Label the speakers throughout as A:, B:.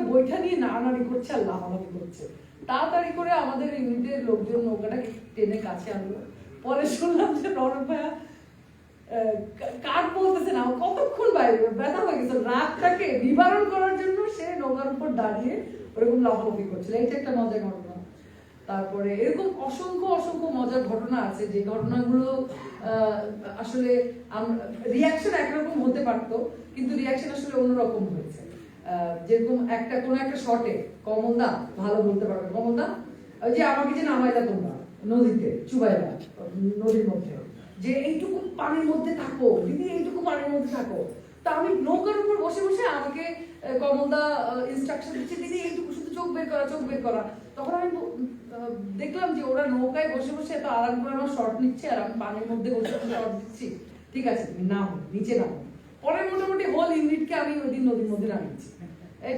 A: বইটা নিয়ে নাড়ানাড়ি করছে আর লাফালাফি করছে। তাড়াতাড়ি করে আমাদের ইউনিটের লোকজন নৌকাটাকে টেনে কাছে আনলো। পরে শুনলাম যে রৌনক ভাইয়া কাঠ বলতেছে না, কতক্ষণ বাইরে ব্যথা হয়ে গেছে, রাগটাকে নিবারণ করার জন্য সে নৌকার উপর দাঁড়িয়ে ওরকম লাফালাফি করছিল। এইটা একটা মজার ঘটনা। তারপরে এরকম অসংখ্য অসংখ্য মজার ঘটনা আছে, যে ঘটনাগুলো আসলে রিয়াকশন একরকম হতে পারতো, কিন্তু রিয়াকশন আসলে অন্যরকম হয়েছে। যেরকম কোনো একটা শর্টে কমলদা ভালো বলতে পারবে, কমলদা ওই যে আমাকে যে নামাইলা তোমরা নদীতে চুবাইলা নদীর মধ্যে, যে এইটুকু পানির মধ্যে থাকো দিদি, এইটুকু পানির মধ্যে থাকো। তা আমি নৌকার উপর বসে বসে আমাকে কমলদা ইনস্ট্রাকশন দিচ্ছে, দিদি এইটুকু শুধু চোখ বের করা, চোখ বের করা। তখন আমি দেখলাম যে ওরা নৌকায় বসে বসে এত আরাম করে আমার শর্ট নিচ্ছে আর আমি পানির মধ্যে বসে শর্ট দিচ্ছি। ঠিক আছে তুমি নামো, নিচে নামো। পরে মোটামুটি হোল ইউনিটকে আমি ওই দিন নদীর মধ্যে নামিয়েছি।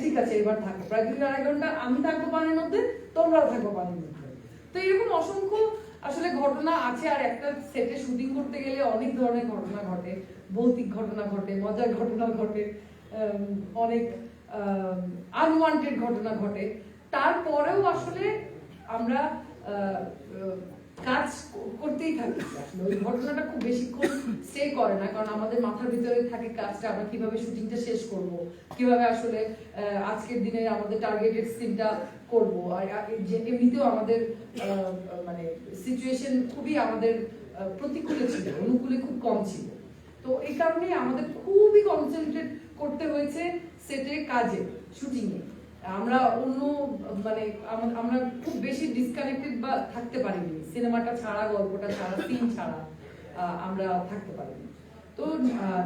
A: ঠিক আছে এবার থাকো, প্রায় 2-2.5 ঘন্টা আমি থাকবো পানির মধ্যে, তোমরাও থাকবো পানির মধ্যে। তো এরকম অসংখ্য আসলে ঘটনা আছে। আর একটা সেটে শুটিং করতে গেলে অনেক ধরনের ঘটনা ঘটে, ভৌতিক ঘটনা ঘটে, মজার ঘটনা ঘটে, অনেক আনওয়ান্টেড ঘটনা ঘটে। তারপরেও আসলে আমরা কাজ করতেই থাকি। আসলে ওই ঘটনাটা খুব বেশিক্ষণ স্টে করে না, কারণ আমাদের মাথার ভিতরে থাকে কাজটা, আমরা কিভাবে শুটিংটা শেষ করব, কিভাবে আসলে আজকের দিনে আমাদের টার্গেটেড সিনটা করব। আর এমনিতেও আমাদের মানে সিচুয়েশন খুবই আমাদের প্রতিকূলে ছিল, অনুকূলে খুব কম ছিল। তো এই কারণেই আমাদের খুবই কনসেন্ট্রেট করতে হয়েছে সেটে, কাজে, শুটিংয়ে। আমরা অন্য মানে আমরা খুব বেশি ডিসকানেক্টেড বা থাকতে পারিনি, সিনেমাটা ছাড়া, গল্পটা ছাড়া, সিন ছাড়া আমরা থাকতে পারিনি। তো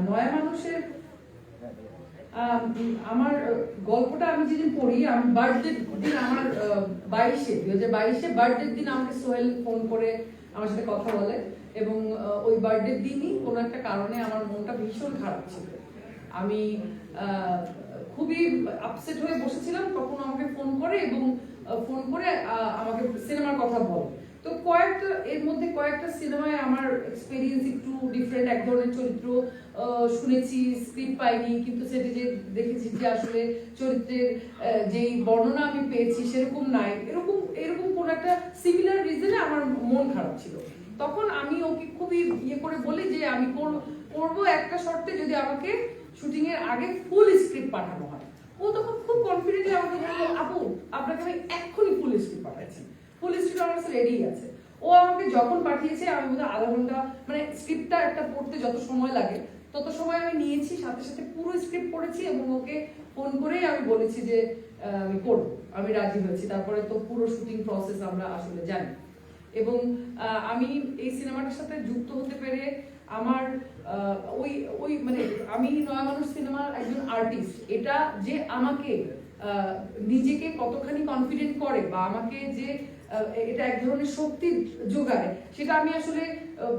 A: নয়া মানুষের আমার গল্পটা আমি যেদিন পড়ি, আমি বার্থডে দিন, আমার 2022 বার্থডের দিন আমাকে সোহেল ফোন করে আমার সাথে কথা বলে, এবং ওই বার্থডের দিনই কোনো একটা কারণে আমার মনটা ভীষণ খারাপ ছিল। আমি খুবই আপসেট হয়ে বসেছিলাম, তখন আমাকে ফোন করে এবং ফোন করে আমাকে সিনেমার কথা বলে। তো এর মধ্যে কয়েকটা সিনেমায় আমার এক্সপেরিয়েন্স একটু ডিফারেন্ট, এক ধরনের চরিত্র শুনেছি, স্ক্রিপ্ট পাইনি, কিন্তু সেটা যে দেখেছি যে আসলে চরিত্রের যেই বর্ণনা আমি পেয়েছি সেরকম নাই, এরকম কোন একটা সিমিলার রিজনে আমার মন খারাপ ছিল। তখন আমি ওকে খুবই করে বলি যে আমি করবো একটা শর্তে, যদি আমাকে শুটিং এর আগে ফুল স্ক্রিপ্ট পাঠানো হয়। ও তখন খুব কনফিডেন্টলি আমাকে বলল, আপু আপনাকে আমি এক্ষুনি ফুল স্ক্রিপ্ট পাঠাচ্ছি, ফুল স্ক্রিপ্ট আমার কাছে রেডি আছে। ও আমাকে যখন পাঠিয়েছে আমি বোধহয় আধা ঘন্টা, মানে স্ক্রিপ্টটা একটা পড়তে যত সময় লাগে তত সময় আমি নিয়েছি, সাথে সাথে পুরো স্ক্রিপ্ট পড়েছি এবং ওকে ফোন করেই আমি বলেছি যে আমি করবো, আমি রাজি হয়েছি। তারপরে তো পুরো শুটিং প্রসেস আমরা আসলে জানি। এবং আমি এই সিনেমাটার সাথে যুক্ত হতে পেরে আমার ওই মানে আমি নয়া মানুষ সিনেমার একজন আর্টিস্ট, এটা যে আমাকে নিজেকে কতখানি কনফিডেন্ট করে বা আমাকে যে এটা এক ধরনের শক্তি যোগায়, সেটা আমি আসলে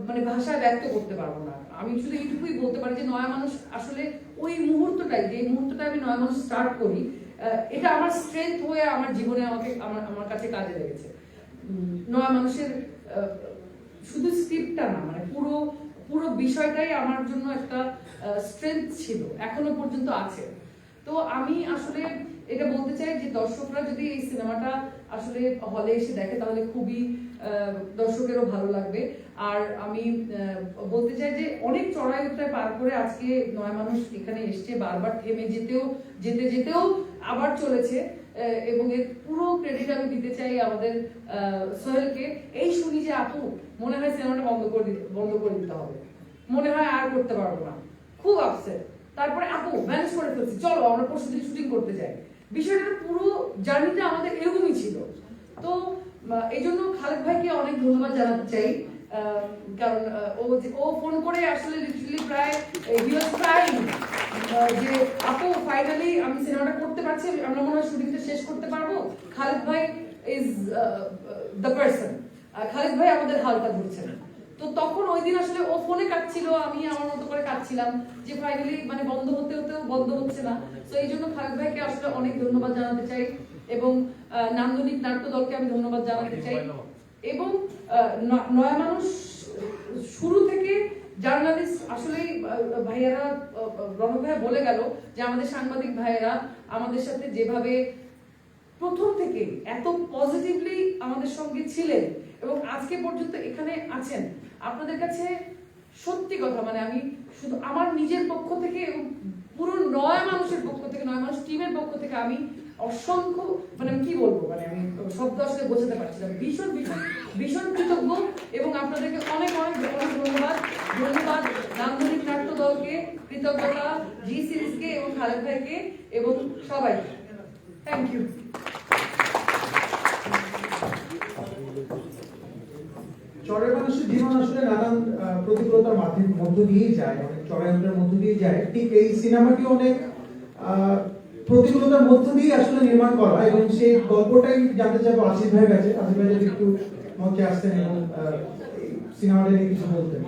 A: মানে ভাষায় ব্যক্ত করতে পারবো না। আমি শুধু এইটুকুই বলতে পারি যে নয়া মানুষ আসলে ওই মুহূর্তটাই, যে মুহূর্তটা আমি নয়া মানুষ স্টার্ট করি, এটা আমার স্ট্রেংথ হয়ে আমার জীবনে আমার কাছে কাজে লেগেছে। নয়া মানুষের শুধু স্ক্রিপ্টটা না, মানে পুরো বিষয়টাই আমার জন্য একটা স্ট্রেংথ ছিল, এখনো পর্যন্ত আছে। তো আমি আসলে এটা বলতে চাই যে দর্শকরা যদি এই সিনেমাটা আসলে হলে এসে দেখে তাহলে খুবই দর্শকেরও ভালো লাগবে। আর আমি বলতে চাই যে অনেক চড়াই উতরাই পার করে আজকে নয়া মানুষ এখানে এসছে, বারবার থেমে যেতেও আবার চলেছে, এবং এর পুরো ক্রেডিট আমি দিতে চাই আমাদের সোহেলকে। এই শুনি যে আপু মনে হয় সিনেমাটা বন্ধ করে দিতে হবে, মনে হয় আর করতে পারবো না, খুব আপসেট। তারপরে আপু ম্যানেজ করে ফেলছি, চলো আমরা পরশুদিন শুটিং করতে যাই। বিষয়টা পুরো জার্নিটা আমাদের এরকমই ছিল। তো এই জন্য খালেদ ভাইকে অনেক ধন্যবাদ জানাতে চাই, কারণ ও ফোন করে আসলে লিটারালি প্রায় যে আপু ফাইনালি আমি সিনেমাটা করতে পারছি, আমরা মনে হয় শুটিংটা শেষ করতে পারবো, খালেদ ভাই ইজ দ্য পারসন, খালেদ ভাই আমাদের হালটা ধরছে না। তো তখন ওই দিন আসলে ও ফোনে কাটছিল, আমি আমার মতো করে কাটছিলাম, যে ফাইনালি মানে বন্ধ হতেও বন্ধ হচ্ছে না। তো এই জন্য খালেদ ভাইকে আসলে অনেক ধন্যবাদ জানাতে চাই, এবং নান্দনিক নাট্য দলকে আমি ধন্যবাদ জানাতে চাই। এবং নয়া মানুষ শুরু থেকে জার্নালিস্ট আসলেই ভাইয়ারা রণ ভাইয়া বলে গেল যে আমাদের সাংবাদিক ভাইয়েরা আমাদের সাথে যেভাবে প্রথম থেকে এত পজিটিভলি আমাদের সঙ্গে ছিলেন এবং আজকে পর্যন্ত এখানে আছেন, আপনাদের কাছে সত্যি কথা মানে আমি শুধু আমার নিজের পক্ষ থেকে এবং পুরো 9 মানুষের পক্ষ থেকে, 9 মানুষ টিমের পক্ষ থেকে আমি অসংখ্য মানে আমি কি বলবো, মানে আমি শব্দ আসলে বোঝাতে পারছি না, ভীষণ ভীষণ ভীষণ কৃতজ্ঞ এবং আপনাদেরকে অনেক অনেক অনেক ধন্যবাদ। ধন্যবাদ নান্দনিক নাট্য দলকে, কৃতজ্ঞতা জি সিরিজকে এবং খালেদ ভাইকে এবং সবাইকে। Thank you.
B: চরের মানুষের জীবন আসলে নানান প্রতিকূলতার মধ্য দিয়েই যায়, অনেক চড়াইউতরার মধ্য দিয়ে যায়। ঠিক এই সিনেমাটি অনেক প্রতিকূলতার মধ্য দিয়ে আসলে নির্মাণ করা, এবং সেই গল্পটাই জানতে চাইবো আসিফ ভাইয়ের কাছে। আসিফ ভাই যদি একটু মঞ্চে আসতেন এবং সিনেমাটা নিয়ে কিছু বলতেন।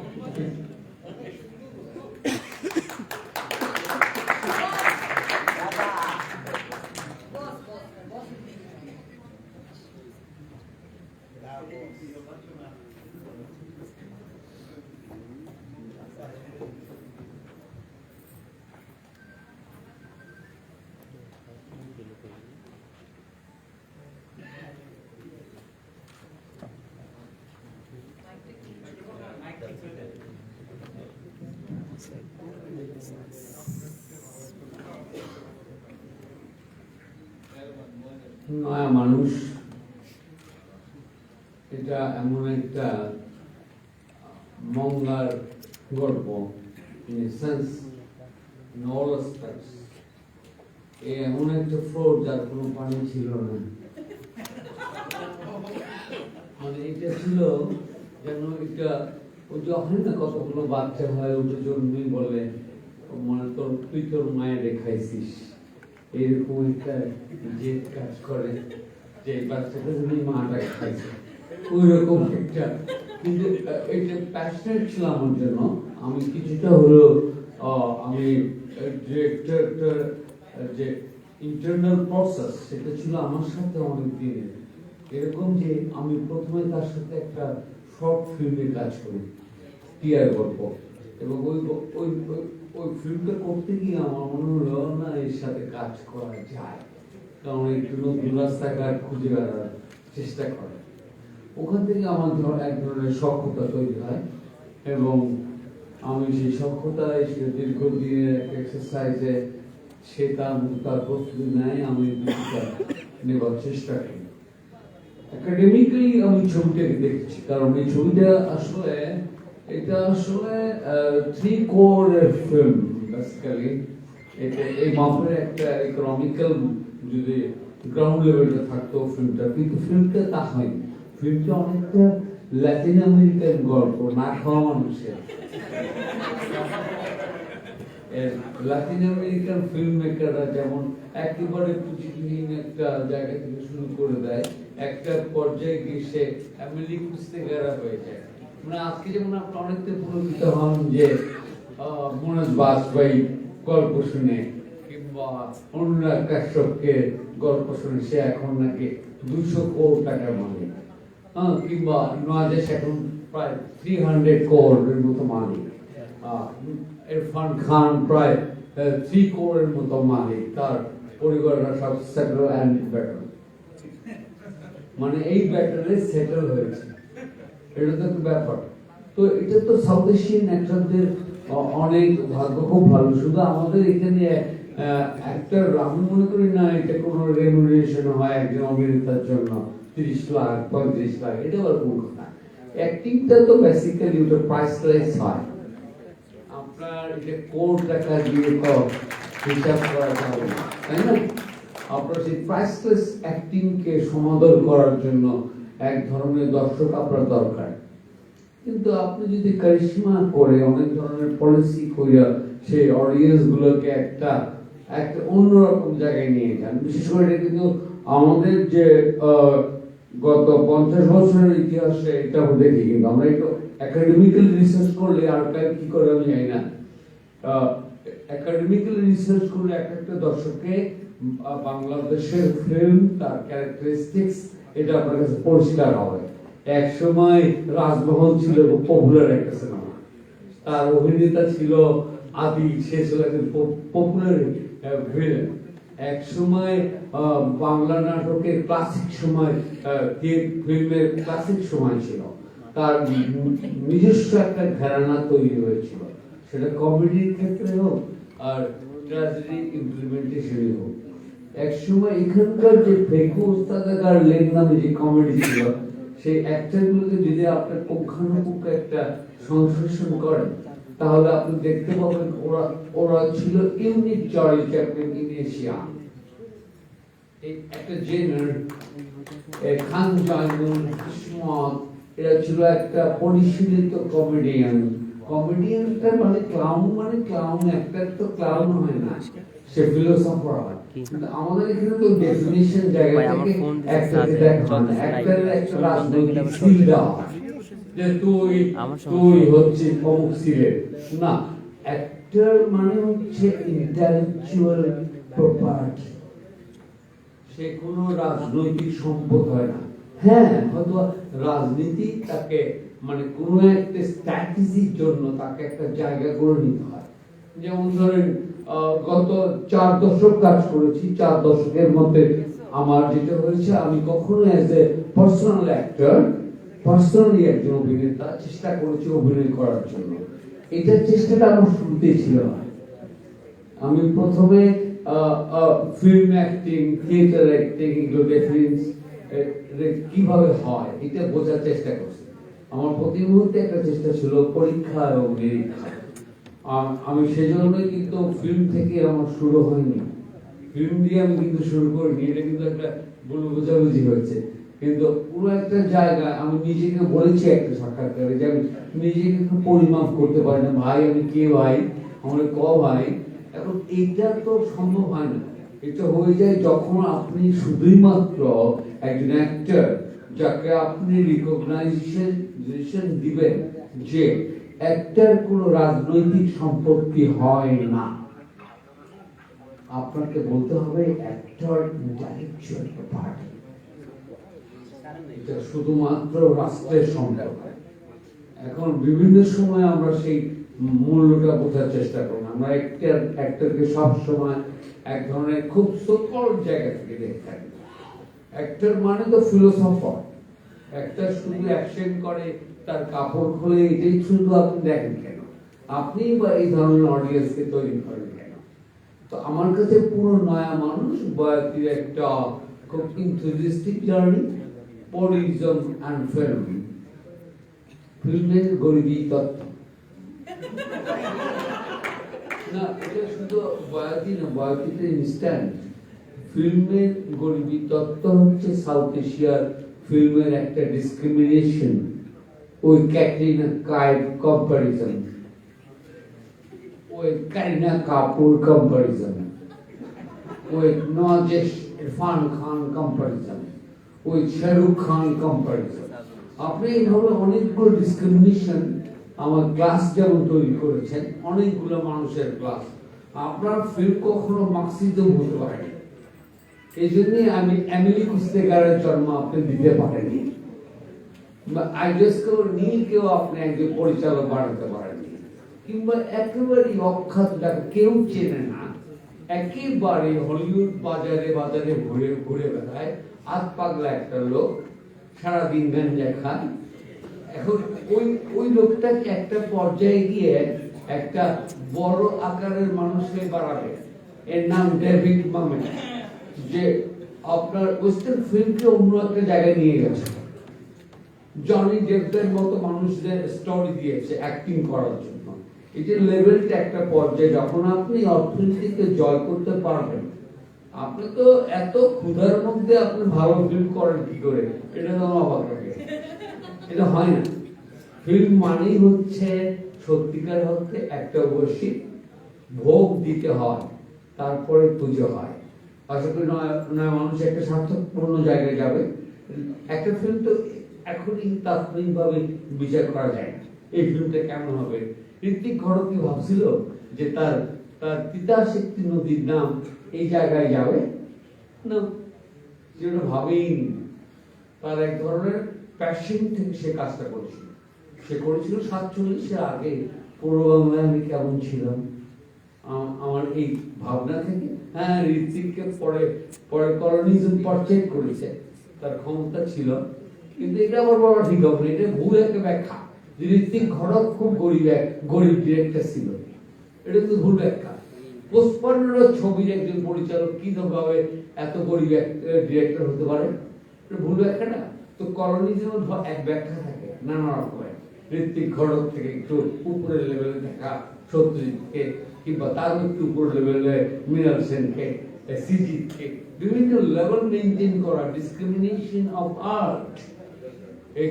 C: নয়া মানুষ এটা এমন একটা মঙ্গার গল্প, in a sense in all aspects. এমন একটা ফ্লোর যার কোনো পানি ছিল না, মানে এটা ছিল যেন এটা ওই যে হয় না কতগুলো বাচ্চা হয় ওটা জন্মই বলে মানে তুই তোর মায়ের রেখাইছিস, এরকম একটা যে কাজ করে যে বাচ্চাটা যদি মাটা খাইছে ওই রকম একটা। কিন্তু এটা প্যাশনেট ছিল আমার জন্য। আমি কিছুটা হলো আমি ডিরেক্টর যে ইন্টারনাল প্রসেস সেটা ছিল আমার সাথে অনেক দিনের এরকম যে আমি প্রথমে তার সাথে একটা শর্ট ফিল্মে কাজ করি, টিয়ার গল্প, এবং ওই ওই ওই ফিল্মটা করতে গিয়ে আমার মনে হলো না এর সাথে কাজ করা যায়, কারণ একটু নতুন রাস্তাঘাট খুঁজে বেড়ার চেষ্টা করে। ওখান থেকে আমার এক ধরনের সক্ষতা তৈরি হয় এবং আমি সেই সক্ষতায় সে দীর্ঘদিনের এক্সারসাইজে সে তার প্রস্তুতি নেয়, আমি নেবার চেষ্টা করি। একাডেমিক্যালি আমি ছবিটাকে দেখছি, কারণ এই ছবিটা আসলে এটা আসলে 3 কোর ফিল্ম বেসিক্যালি। এটা এই মাপের একটা ইকোনমিক্যাল যদি গ্রাউন্ড লেভেলটা থাকতো ফিল্মটা, কিন্তু ফিল্মটা তা হয়নি। ফিল্মটা অনেকটা ল্যাটিন আমেরিকান গল্প, না খাওয়া মানুষের। লাতিন আমেরিকান ফিল্ম মেকাররা যেমন একেবারে পুঁজিহীন একটা জায়গা থেকে শুরু করে দেয়, একটা পর্যায়ে গিয়ে সে ফ্যামিলি খুঁজতে গেরা হয়ে যায়। মানে আজকে যেমন আপনি অনেকটা পুরস্কৃত হন যে মনোজ বাজপেয়ী গল্প শুনে, কিংবা অনুরাগ কাশ্যপকে গল্প শুনে সে এখন নাকি 200 কোটি টাকার মালিক, কিংবা নওয়াজেশ এখন প্রায় 300 কোটির মতো মালিক, ইরফান খান প্রায় 3 কোটির মতো মালিক, তার পরিবাররা সব সেটেল অ্যান্ড বেটার, মানে এই ব্যাটারে সেটেল হয়েছে। এটা তো একটা ব্যাপার। তো এটা তো সাউথ এশিয়ান অ্যাক্টরদের অনেক ভাগ্য খুব ভালো। শুধু আমাদের এখানে অ্যাক্টর আমি মনে করি না এটা কোনো রেমুনারেশন হয় একজন অভিনেতার জন্য 30 লাখ 35 লাখ, এটা আবার কোন কথা। অ্যাক্টিংটা তো বেসিক্যালি ওটা প্রাইসলেস হয়, আপনার এটা কোটি টাকা দিয়ে তো হিসাব করা যাবে না, তাই না? আপনার সেই প্রাইসলেস অ্যাক্টিংকে সমাদর করার জন্য এক ধরনের দর্শক আপনার দরকার। কিন্তু আপনি যদি কারিশমা করে অনেক ধরনের পলিসি কইরা সেই অডিয়েন্স গুলোকে একটা অন্যরকম জায়গায় নিয়ে যান, বিশেষ করে এটা কিন্তু আমাদের যে গত 50 বছরের ইতিহাসে এটা দেখি, কিন্তু আমরা একটু একাডেমিক্যাল রিসার্চ করলে আর কি করে আমি জানি না, একাডেমিক্যাল রিসার্চ করলে একটা দর্শককে বাংলাদেশের ফিল্ম তার ক্যারেক্টারিস্টিক্স এটা আপনার কাছে পরিষ্কার হবে। এক সময় রাজমহল ছিল পপুলার একটা সিনেমা, তার অভিনেতা ছিল আদি, সে ছিল একজন পপুলার ভিলেন। এক সময় বাংলা নাটকের ক্লাসিক সময়, ফিল্মের ক্লাসিক সময় ছিল, তার নিজস্ব একটা ঘরানা তৈরি হয়েছিল, সেটা কমেডির ক্ষেত্রে হোক আর ট্র্যাজেডি ইমপ্লিমেন্টেশনে হোক। এক সময় এখানকার যে ফেকু ওস্তাদাগার লেন নামে যে কমেডি ছিল, সেই অ্যাক্টরগুলোকে যদি আপনার পুঙ্খানুপুঙ্খ একটা সংশ্লেষণ করেন, তাহলে আপনি দেখতে পাবেন ওরা ছিল ইউনিক জয় চ্যাপ্টেন ইন এশিয়া। একটা জেনার খান জয়নুল কিসমত, এরা ছিল একটা পরিশীলিত কমেডিয়ান। কমেডিয়ানটা মানে ক্লাউন, একটা তো ক্লাউন হয় না, সে ফিলোসফার হয়। কিন্তু আমাদের এখানে তো ডেফিনিশন জায়গা থেকে একটাকে দেখা হয় না, একটার একটা রাজনৈতিক সিল দেওয়া হয় যে তুই হচ্ছে অমুক সিলের না। অ্যাক্টর মানে হচ্ছে ইন্টেলেকচুয়াল প্রপার্টি, সে কোনো রাজনৈতিক সম্পদ হয় না। হ্যাঁ, হয়তো রাজনীতি তাকে মানে কোনো একটা স্ট্র্যাটেজির জন্য তাকে একটা জায়গা করে নিতে হয়। যেমন ধরেন গত 4 দশক কাজ করেছি, 4 দশকের মধ্যে আমার যেটা হয়েছে, আমি কখনো as a personal actor, personally একজন অভিনেতা চেষ্টা করেছি অভিনয় করার জন্য। এটার চেষ্টাটা আমার শুরুতেই ছিল না। আমি প্রথমে ফিল্ম অ্যাক্টিং, থিয়েটার অ্যাক্টিং, এগুলো ডিফারেন্স কিভাবে হয় এটা বোঝার চেষ্টা করছি। আমার প্রতি মুহূর্তে একটা চেষ্টা ছিল পরীক্ষা এবং নিরীক্ষা। আমি সেজন্যই কিন্তু ফিল্ম থেকে আমার শুরু হয়নি, ফিল্ম দিয়ে আমি কিন্তু শুরু করিনি, এটা কিন্তু একটা ভুল বোঝাবুঝি হয়েছে। কিন্তু পুরো একটা জায়গা আমি নিজেকে বলেছি একটা সাক্ষাৎকারে যে আমি নিজেকে একটু পরিমাপ করতে পারি না, ভাই আমি কে ভাই, আমার ভাই। এখন এটা তো সম্ভব হয় না। এটা হয়ে যায় যখন আপনি শুধুই মাত্র একজন অ্যাক্টর, যাকে আপনি রিকগনাইজেশন দিবেন যে অ্যাক্টর কোনো রাজনৈতিক সম্পত্তি হয় না। আপনাকে বলতে হবে অ্যাক্টর ইন্টেলেকচুয়াল প্রপার্টি, এটা শুধুমাত্র রাষ্ট্রের সম্পদ। এখন বিভিন্ন সময় আমরা সেই মূল্যটা বোঝার চেষ্টা করি। আমরা অ্যাক্টরকে সবসময় এক ধরনের খুব সকল জায়গা থেকে দেখে থাকি। অ্যাক্টর মানে তো ফিলোসফার। অ্যাক্টর শুধু অ্যাকশন করে, তার কাপড় খুলে, এটাই শুধু আপনি দেখেন কেন? আপনি বা এই ধরনের অডিয়েন্সকে তৈরি করেন কেন? তো আমার কাছে পুরো নয়া মানুষ বয়াতির একটা খুব ইন্টারেস্টিং জার্নি, পলিটিজম অ্যান্ড ফিল্ম, ফিল্মের গরিবী তত্ত্ব। না, এটা শুধু বয়াতি না, বয়াতিতে ইনস্ট্যান্ট। ফিল্মের গরিবী তত্ত্ব হচ্ছে সাউথ এশিয়ার ফিল্মের একটা ডিসক্রিমিনেশন, ওই ক্যাটরিনা কাইফ কম্পারিজন, ওই কারিনা কাপুর কম্পারিজন, ওই নওয়াজ ইরফান খান কম্পারিজন, ওই শাহরুখ খান কম্পারিজন। আপনি এইভাবে অনেকগুলো ডিসক্রিমিনেশন আমার ক্লাস যেমন তৈরি করেছেন, অনেকগুলো মানুষের ক্লাস। আপনার ফিল্ম কখনো মার্কসিজম হতে পারেনি, এই জন্যই আমি এমিলি কুস্তেকারের জন্ম আপনি দিতে পারেনি, বা আইজাসকেও নীলকেও আপনি একজন পরিচালক বানাতে পারেননি, কিংবা একেবারেই অখ্যাত যাকে কেউ চেনে না, একেবারে হলিউড বাজারে বাজারে ঘুরে ঘুরে বেড়ায়, হাত পাগলা একটা লোক, সারাদিন গাঞ্জা খায়। এখন ওই লোকটাকে একটা পর্যায়ে গিয়ে একটা বড় আকারের মানুষ হয়ে বাড়াবে, এর নাম ডেভিড মামেট, যে আপনার ওয়েস্টার্ন ফিল্মকে অন্য একটা জায়গায় নিয়ে গেছে। জনি ডেপের মতো মানুষদের স্টোরি দিয়েছে অ্যাক্টিং করার জন্য। এই যে লেভেলটা একটা পর্যায়ে যখন আপনি অর্থনীতিকে জয় করতে পারবেন, আপনি তো এত ক্ষুধার মধ্যে আপনি ভালো ফিল্ম করেন কি করে, এটা তো অবাক লাগে। এটা হয় না। ফিল্ম মানেই হচ্ছে সত্যিকার অর্থে একটা অবশ্যই ভোগ দিতে হয়, তারপরে পুজো হয়। আশা করি নয় মানুষ একটা সার্থকপূর্ণ জায়গায় যাবে। একটা ফিল্ম তো এখনই তাৎক্ষণিকভাবে বিচার করা যায় না এই ফিল্মটা কেমন হবে। ঋত্বিক ঘটক কি ভাবছিল যে তার তিতাশক্তি নদীর নাম এই জায়গায় যাবে? না, যেটা ভাবেই নি। তার এক ধরনের প্যাশন থেকে সে কাজটা করেছিল। সে করেছিল 47-এর আগে পূর্ব বাংলায় আমি কেমন ছিলাম আমার এই ভাবনা থেকে। হ্যাঁ, ঋত্বিককে পরে পরে কলোনিজম পর্যায় করেছে, তার ক্ষমতা ছিল, কিন্তু এটা আবার বলা ঠিক হবে না, এটা ভুল একটা ব্যাখ্যা। ঋত্বিক ঘটক খুব গরিব ডিরেক্টর ছিল, এটা তো ভুল ব্যাখ্যা। 55 ছবির একজন পরিচালক কি ভাবে এত গরিব ডিরেক্টর হতে পারে, এটা ভুল ব্যাখ্যা না। তো কলোনিজম এক ব্যাখ্যা থাকে নানা রকমের, ঋত্বিক ঘটক থেকে একটু উপরের লেভেলে দেখা সত্যজিৎকে, কিংবা তার একটু উপর লেভেলে মৃণাল সেনকে, সিজিৎকে, বিভিন্ন লেভেল মেনটেন করা, ডিসক্রিমিনেশন অফ আর্ট, এই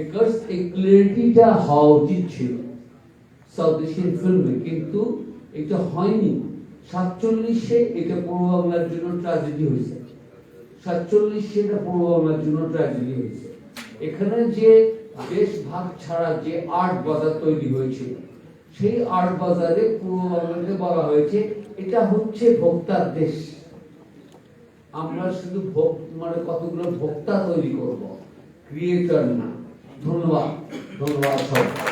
C: ক্লিয়ারিটিটা হওয়া উচিত ছিল সাউথ এশিয়ান ফিল্মে, কিন্তু এটা হয়নি। 47-এ এটা পূর্ব বাংলার জন্য ট্র্যাজেডি হয়েছে, 47-এ এটা পূর্ব বাংলার জন্য ট্র্যাজেডি হয়েছে। এখানে যে দেশ ভাগ ছাড়া যে আর্ট বাজার তৈরি হয়েছিল, সেই আর্ট বাজারে পূর্ব বাংলাকে বলা হয়েছে এটা হচ্ছে ভোক্তার দেশ, আমরা শুধু মানে কতগুলো ভোক্তা তৈরি করব, ক্রিয়েটর না। ধন্যবাদ, ধন্যবাদ সবাই।